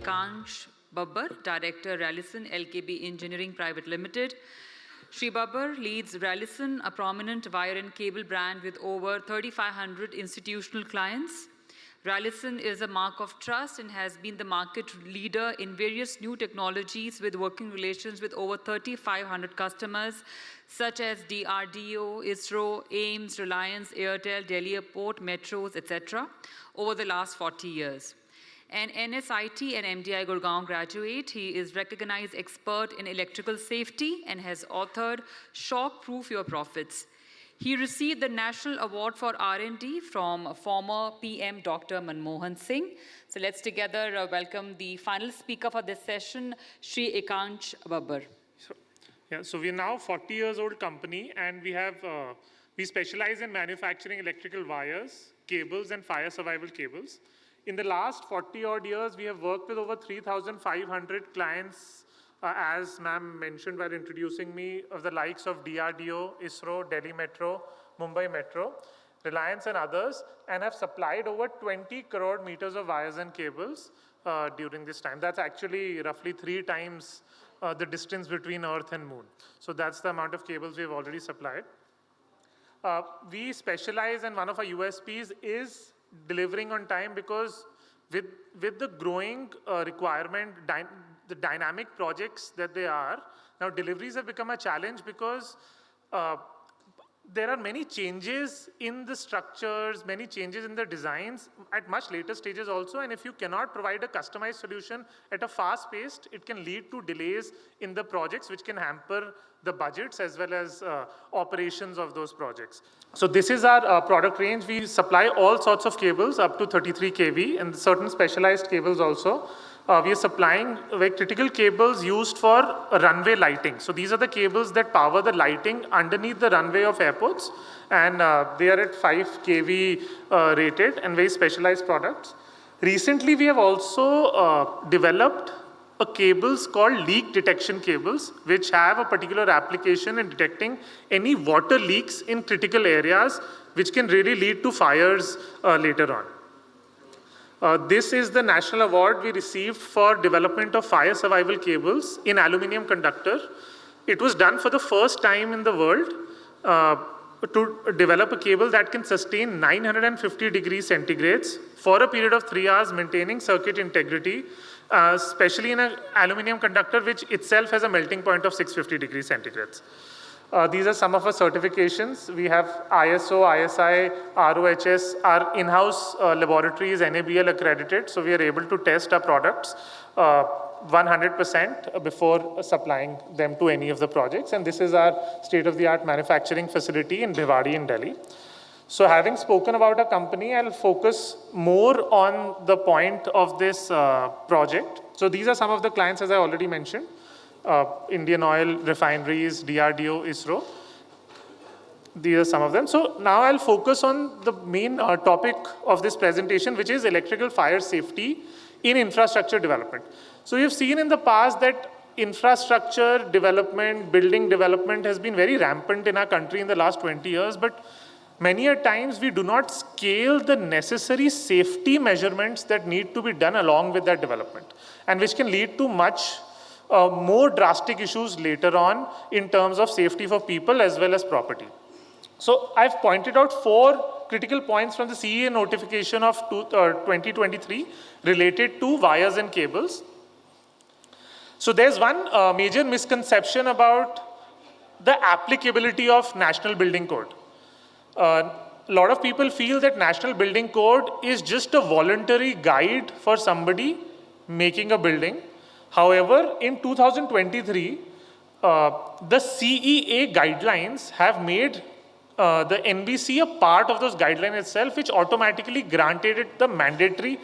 Ekansh Babbar, Director, Rallison, LKB Engineering Private Limited. Shri Babbar leads Rallison, a prominent wire and cable brand with over 3,500 institutional clients. Rallison is a mark of trust and has been the market leader in various new technologies with working relations with over 3,500 customers such as DRDO, ISRO, AIMS, Reliance, Airtel, Delhi Airport, metros, etc. over the last 40 years. An NSIT and MDI Gurgaon graduate, he is recognized expert in electrical safety and has authored Shock-Proof Your Profits. He received the National Award for R&D from former PM Dr. Manmohan Singh. So let's together welcome the final speaker for this session, Shri Ekansh Babbar. So we're now a 40 years old company, and we specialize in manufacturing electrical wires, cables, and fire survival cables. In the last 40 odd years, we have worked with over 3,500 clients, as ma'am mentioned while introducing me, of the likes of DRDO, ISRO, Delhi Metro, Mumbai Metro, Reliance and others, and have supplied over 20 crore meters of wires and cables during this time. That's actually roughly 3 times the distance between Earth and Moon. So that's the amount of cables we've already supplied. We specialize, and one of our USPs is delivering on time, because with the growing requirement, the dynamic projects that they are, now deliveries have become a challenge because there are many changes in the structures, many changes in the designs at much later stages also, and if you cannot provide a customized solution at a fast pace, it can lead to delays in the projects, which can hamper the budgets as well as operations of those projects. So this is our product range. We supply all sorts of cables up to 33 kV and certain specialized cables also. We are supplying very critical cables used for runway lighting. So these are the cables that power the lighting underneath the runway of airports, and they are at 5 kV rated and very specialized products. Recently, we have also developed cables called leak detection cables, which have a particular application in detecting any water leaks in critical areas, which can really lead to fires later on. This is the national award we received for development of fire survival cables in aluminum conductor. It was done for the first time in the world to develop a cable that can sustain 950 degrees centigrades for a period of 3 hours, maintaining circuit integrity, especially in an aluminum conductor, which itself has a melting point of 650 degrees centigrades. These are some of our certifications. We have ISO, ISI, ROHS. Our in-house laboratory is NABL accredited, so we are able to test our products 100% before supplying them to any of the projects. And this is our state-of-the-art manufacturing facility in Bhiwadi in Delhi. So having spoken about our company, I'll focus more on the point of this project. So these are some of the clients, as I already mentioned. Indian Oil, refineries, DRDO, ISRO. These are some of them. So now I'll focus on the main topic of this presentation, which is electrical fire safety in infrastructure development. So you've seen in the past that infrastructure development, building development has been very rampant in our country in the last 20 years, but many a times we do not scale the necessary safety measurements that need to be done along with that development, and which can lead to much more drastic issues later on in terms of safety for people as well as property. So I've pointed out 4 critical points from the CEA notification of 2023 related to wires and cables. So there's one major misconception about the applicability of National Building Code. A lot of people feel that National Building Code is just a voluntary guide for somebody making a building. However, in 2023, the CEA guidelines have made the NBC a part of those guidelines itself, which automatically granted it the mandatory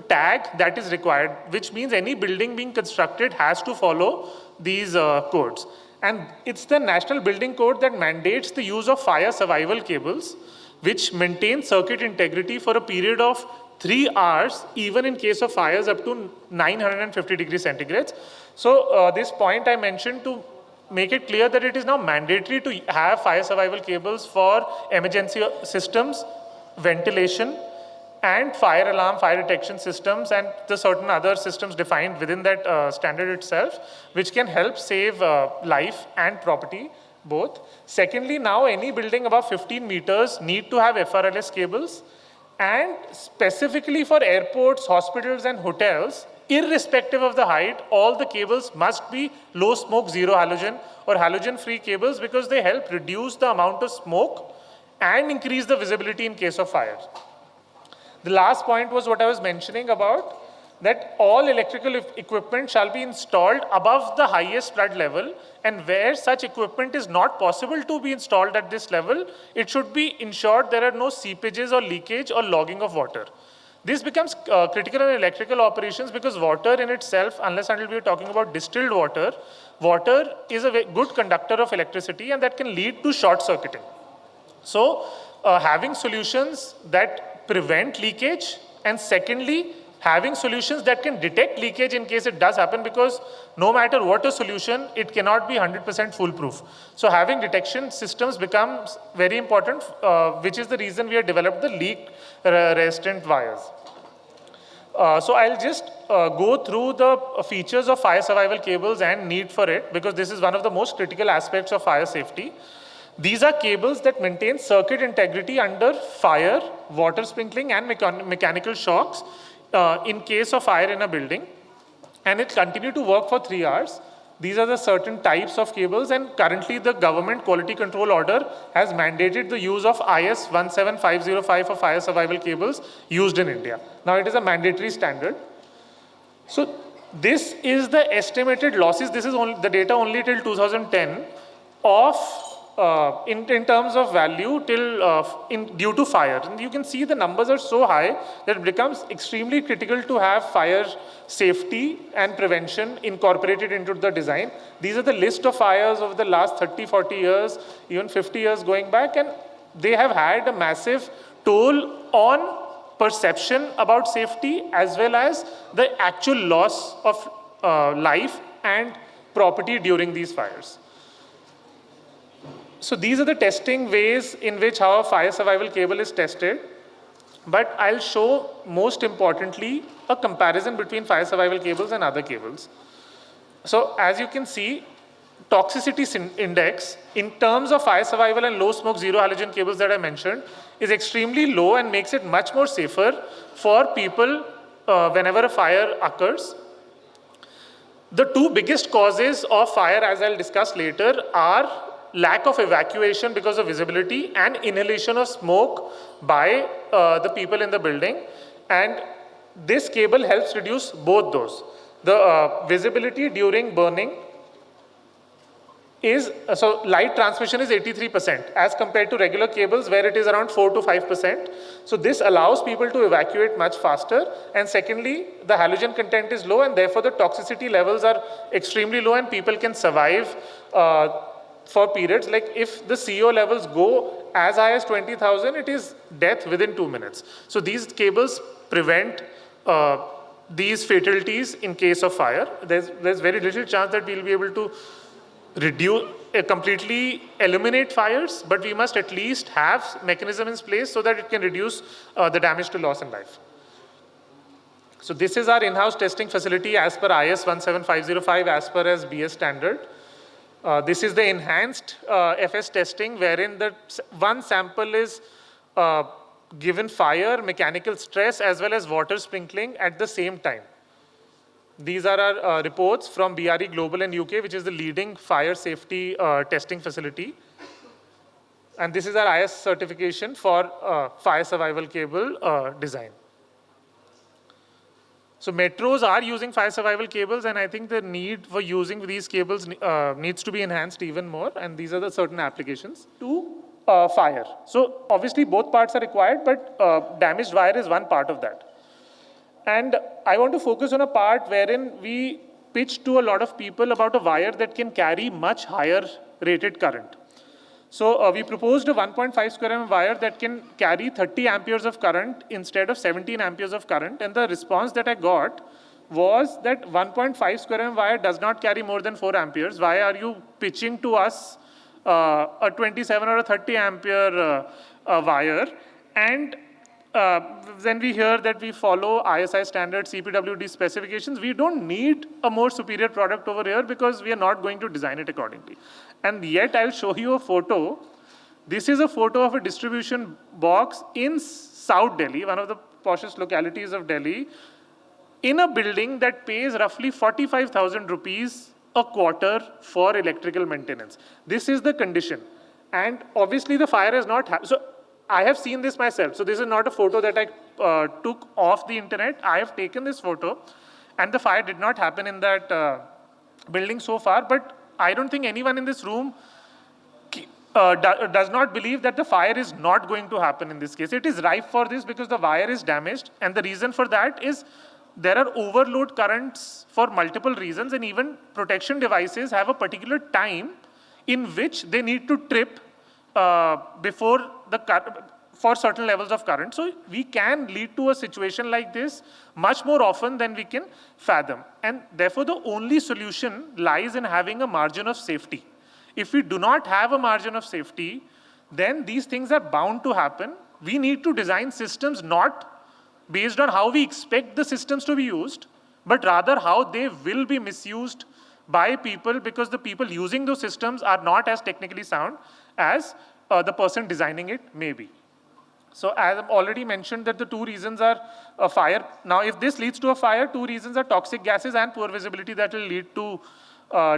tag that is required, which means any building being constructed has to follow these codes. And it's the National Building Code that mandates the use of fire survival cables, which maintain circuit integrity for a period of 3 hours, even in case of fires up to 950 degrees centigrades. So this point I mentioned to make it clear that it is now mandatory to have fire survival cables for emergency systems, ventilation, and fire alarm, fire detection systems, and the certain other systems defined within that standard itself, which can help save life and property both. Secondly, now any building above 15 meters need to have FRLS cables, and specifically for airports, hospitals, and hotels, irrespective of the height, all the cables must be low smoke, zero halogen, or halogen-free cables, because they help reduce the amount of smoke and increase the visibility in case of fire. The last point was what I was mentioning about, that all electrical equipment shall be installed above the highest flood level, and where such equipment is not possible to be installed at this level, it should be ensured there are no seepages or leakage or logging of water. This becomes critical in electrical operations because water in itself, unless until we are talking about distilled water, water is a good conductor of electricity, and that can lead to short circuiting. So having solutions that prevent leakage, and secondly, having solutions that can detect leakage in case it does happen, because no matter what a solution, it cannot be 100% foolproof. So having detection systems becomes very important, which is the reason we have developed the leak resistant wires. So I'll just go through the features of fire survival cables and need for it, because this is one of the most critical aspects of fire safety. These are cables that maintain circuit integrity under fire, water sprinkling, and mechanical shocks in case of fire in a building. And it continue to work for 3 hours. These are the certain types of cables, and currently the government quality control order has mandated the use of IS 17505 for fire survival cables used in India. Now it is a mandatory standard. So this is the estimated losses. This is only the data only till 2010 of in terms of value till due to fire. And you can see the numbers are so high that it becomes extremely critical to have fire safety and prevention incorporated into the design. These are the list of fires over the last 30, 40 years, even 50 years going back, and they have had a massive toll on perception about safety as well as the actual loss of life and property during these fires. So these are the testing ways in which how a fire survival cable is tested. But I'll show, most importantly, a comparison between fire survival cables and other cables. So as you can see, toxicity index in terms of fire survival and low smoke zero halogen cables that I mentioned is extremely low and makes it much more safer for people whenever a fire occurs. The two biggest causes of fire, as I'll discuss later, are lack of evacuation because of visibility and inhalation of smoke by the people in the building. And this cable helps reduce both those. The visibility during burning is, so light transmission is 83% as compared to regular cables where it is around 4 to 5%. So this allows people to evacuate much faster. And secondly, the halogen content is low, and therefore the toxicity levels are extremely low, and people can survive for periods. Like if the CO levels go as high as 20,000, it is death within 2 minutes. So these cables prevent these fatalities in case of fire. There's very little chance that we'll be able to reduce, completely eliminate fires, but we must at least have mechanisms in place so that it can reduce the damage to loss in life. So this is our in-house testing facility as per IS 17505 as per as BS standard. This is the enhanced FS testing, wherein the one sample is given fire, mechanical stress, as well as water sprinkling at the same time. These are our reports from BRE Global in UK, which is the leading fire safety testing facility. And this is our IS certification for fire survival cable design. So metros are using fire survival cables, and I think the need for using these cables needs to be enhanced even more, and these are the certain applications to fire. So obviously both parts are required, but damaged wire is one part of that. And I want to focus on a part wherein we pitch to a lot of people about a wire that can carry much higher rated current. So we proposed a 1.5 square mm wire that can carry 30 amperes of current instead of 17 amperes of current. And the response that I got was that 1.5 square mm wire does not carry more than 4 amperes. Why are you pitching to us a 27 or a 30 ampere wire? And when we hear that we follow ISI standards, CPWD specifications, we don't need a more superior product over here because we are not going to design it accordingly. And yet I'll show you a photo. This is a photo of a distribution box in South Delhi, one of the poshest localities of Delhi, in a building that pays roughly 45,000 rupees a quarter for electrical maintenance. This is the condition. And obviously the fire is not happened. So I have seen this myself. So this is not a photo that I took off the internet. I have taken this photo and the fire did not happen in that building so far. But I don't think anyone in this room does not believe that the fire is not going to happen in this case. It is ripe for this because the wire is damaged. And the reason for that is there are overload currents for multiple reasons, and even protection devices have a particular time in which they need to trip before for certain levels of current. So we can lead to a situation like this much more often than we can fathom. And therefore, the only solution lies in having a margin of safety. If we do not have a margin of safety, then these things are bound to happen. We need to design systems not based on how we expect the systems to be used, but rather how they will be misused by people because the people using those systems are not as technically sound as the person designing it may be. So as I've already mentioned that the two reasons are a fire. Now if this leads to a fire, two reasons are toxic gases and poor visibility that will lead to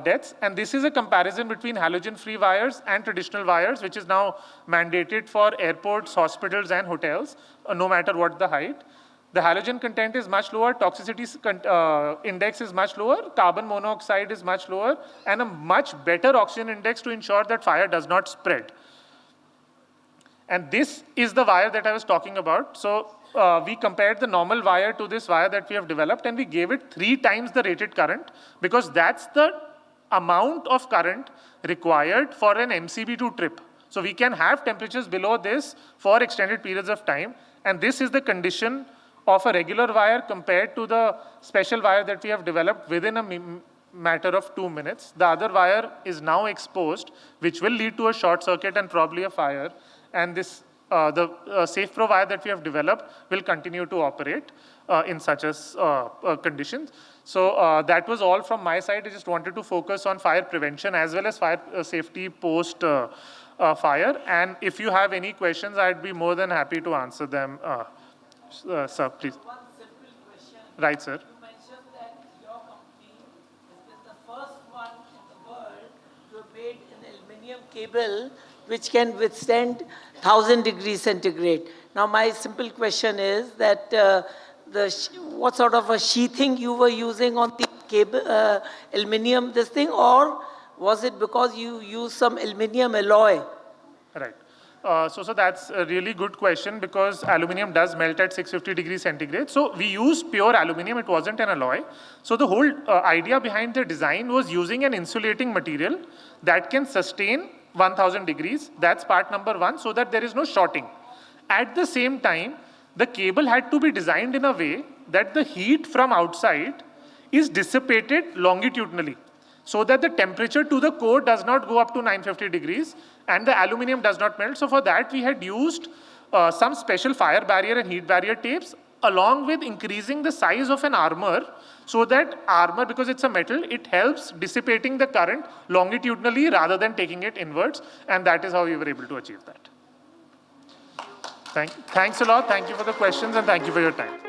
deaths. And this is a comparison between halogen-free wires and traditional wires, which is now mandated for airports, hospitals, and hotels, no matter what the height. The halogen content is much lower, toxicity index is much lower, carbon monoxide is much lower, and a much better oxygen index to ensure that fire does not spread. And this is the wire that I was talking about. So we compared the normal wire to this wire that we have developed, and we gave it 3 times the rated current because that's the amount of current required for an MCB to trip. So we can have temperatures below this for extended periods of time, and this is the condition of a regular wire compared to the special wire that we have developed within a matter of 2 minutes. The other wire is now exposed, which will lead to a short circuit and probably a fire. And this, the SafePro wire that we have developed will continue to operate in such conditions. So that was all from my side. I just wanted to focus on fire prevention as well as fire safety post fire. And if you have any questions, I'd be more than happy to answer them. Sir, please. One simple question. Right, sir. You mentioned that your company is the first one in the world to have made an aluminum cable which can withstand 1000 degrees centigrade. Now, my simple question is that what sort of a sheathing you were using on the cable, aluminum, this thing, or was it because you used some aluminum alloy? Right. So that's a really good question because aluminum does melt at 650 degrees centigrade. So we used pure aluminum, it wasn't an alloy. So the whole idea behind the design was using an insulating material that can sustain 1000 degrees. That's part number 1, so that there is no shorting. At the same time, the cable had to be designed in a way that the heat from outside is dissipated longitudinally, so that the temperature to the core does not go up to 950 degrees and the aluminum does not melt. So for that, we had used some special fire barrier and heat barrier tapes along with increasing the size of an armor, so that armor, because it's a metal, it helps dissipating the current longitudinally rather than taking it inwards. And that is how we were able to achieve that. Thanks a lot. Thank you for the questions and thank you for your time.